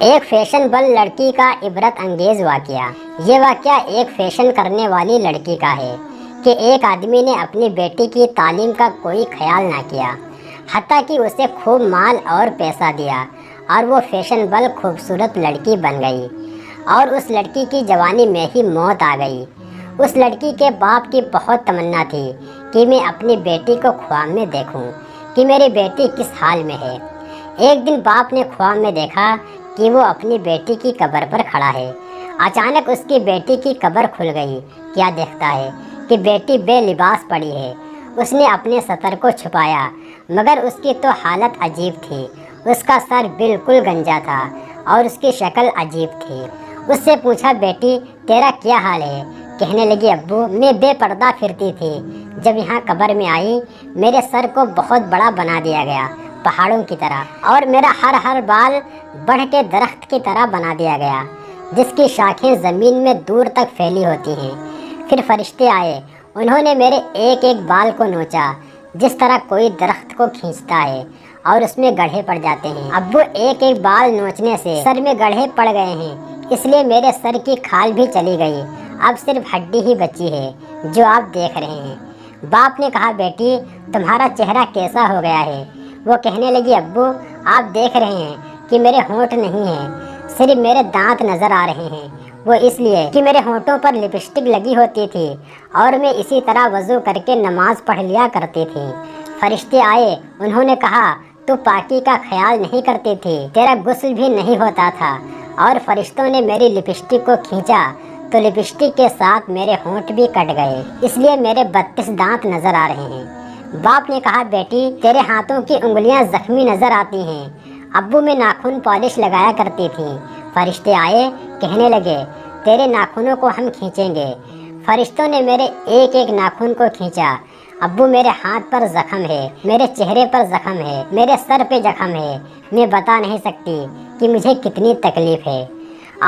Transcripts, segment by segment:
ایک فیشنیبل لڑکی کا عبرت انگیز واقعہ۔ یہ واقعہ ایک فیشن کرنے والی لڑکی کا ہے کہ ایک آدمی نے اپنی بیٹی کی تعلیم کا کوئی خیال نہ کیا، حتیٰ کہ اسے خوب مال اور پیسہ دیا، اور وہ فیشنیبل خوبصورت لڑکی بن گئی، اور اس لڑکی کی جوانی میں ہی موت آ گئی۔ اس لڑکی کے باپ کی بہت تمنا تھی کہ میں اپنی بیٹی کو خواب میں دیکھوں کہ میری بیٹی کس حال میں ہے۔ ایک دن باپ نے خواب میں دیکھا کہ وہ اپنی بیٹی کی قبر پر کھڑا ہے۔ اچانک اس کی بیٹی کی قبر کھل گئی۔ کیا دیکھتا ہے کہ بیٹی بے لباس پڑی ہے۔ اس نے اپنے سطر کو چھپایا، مگر اس کی تو حالت عجیب تھی۔ اس کا سر بالکل گنجا تھا اور اس کی شکل عجیب تھی۔ اس سے پوچھا، بیٹی تیرا کیا حال ہے؟ کہنے لگی، ابو میں بے پردہ پھرتی تھی، جب یہاں قبر میں آئی میرے سر کو بہت بڑا بنا دیا گیا، پہاڑوں کی طرح، اور میرا ہر بال بڑھ کے درخت کی طرح بنا دیا گیا، جس کی شاخیں زمین میں دور تک پھیلی ہوتی ہیں۔ پھر فرشتے آئے، انہوں نے میرے ایک ایک بال کو نوچا، جس طرح کوئی درخت کو کھینچتا ہے اور اس میں گڑھے پڑ جاتے ہیں۔ ابو ایک ایک بال نوچنے سے سر میں گڑھے پڑ گئے ہیں، اس لیے میرے سر کی کھال بھی چلی گئی، اب صرف ہڈی ہی بچی ہے جو آپ دیکھ رہے ہیں۔ باپ نے کہا، بیٹی تمہارا چہرہ کیسا ہو گیا ہے؟ وہ کہنے لگی، ابو آپ دیکھ رہے ہیں کہ میرے ہونٹ نہیں ہیں، صرف میرے دانت نظر آ رہے ہیں۔ وہ اس لیے کہ میرے ہونٹوں پر لپسٹک لگی ہوتی تھی اور میں اسی طرح وضو کر کے نماز پڑھ لیا کرتی تھی۔ فرشتے آئے، انہوں نے کہا، تو پاکی کا خیال نہیں کرتی تھی، تیرا غسل بھی نہیں ہوتا تھا، اور فرشتوں نے میری لپسٹک کو کھینچا تو لپسٹک کے ساتھ میرے ہونٹ بھی کٹ گئے، اس لیے میرے 32 دانت نظر آ رہے ہیں۔ باپ نے کہا، بیٹی تیرے ہاتھوں کی انگلیاں زخمی نظر آتی ہیں۔ ابو میں ناخن پالش لگایا کرتی تھی۔ فرشتے آئے، کہنے لگے، تیرے ناخنوں کو ہم کھینچیں گے۔ فرشتوں نے میرے ایک ایک ناخن کو کھینچا۔ ابو میرے ہاتھ پر زخم ہے، میرے چہرے پر زخم ہے، میرے سر پہ زخم ہے، میں بتا نہیں سکتی کہ مجھے کتنی تکلیف ہے۔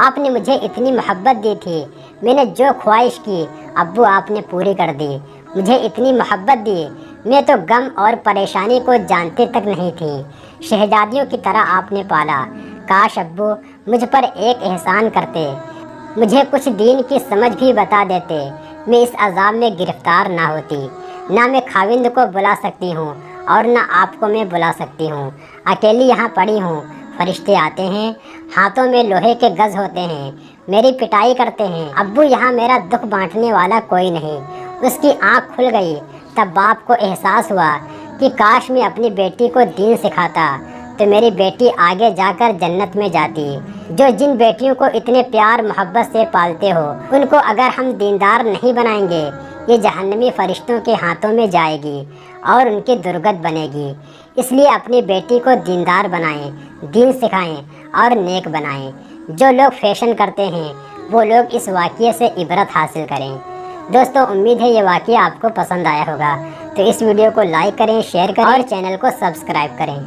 آپ نے مجھے اتنی محبت دی تھی، میں نے جو خواہش کی ابو آپ نے پوری کر دی۔ مجھے اتنی محبت دی، میں تو غم اور پریشانی کو جانتی تک نہیں تھی، شہزادیوں کی طرح آپ نے پالا۔ کاش ابو مجھ پر ایک احسان کرتے، مجھے کچھ دین کی سمجھ بھی بتا دیتے، میں اس عذاب میں گرفتار نہ ہوتی۔ نہ میں خاوند کو بلا سکتی ہوں اور نہ آپ کو میں بلا سکتی ہوں، اکیلی یہاں پڑی ہوں۔ فرشتے آتے ہیں، ہاتھوں میں لوہے کے گز ہوتے ہیں، میری پٹائی کرتے ہیں۔ ابو یہاں میرا دکھ بانٹنے والا کوئی نہیں۔ اس کی آنکھ کھل گئی، تب باپ کو احساس ہوا کہ کاش میں اپنی بیٹی کو دین سکھاتا تو میری بیٹی آگے جا کر جنت میں جاتی۔ جو جن بیٹیوں کو اتنے پیار محبت سے پالتے ہو، ان کو اگر ہم دیندار نہیں بنائیں گے، یہ جہنمی فرشتوں کے ہاتھوں میں جائے گی اور ان کی درگت بنے گی۔ اس لیے اپنی بیٹی کو دیندار بنائیں، دین سکھائیں اور نیک بنائیں۔ جو لوگ فیشن کرتے ہیں وہ لوگ اس واقعے سے عبرت حاصل کریں۔ دوستو، امید ہے یہ واقعہ آپ کو پسند آیا ہوگا، تو اس ویڈیو کو لائک کریں، شیئر کریں اور چینل کو سبسکرائب کریں۔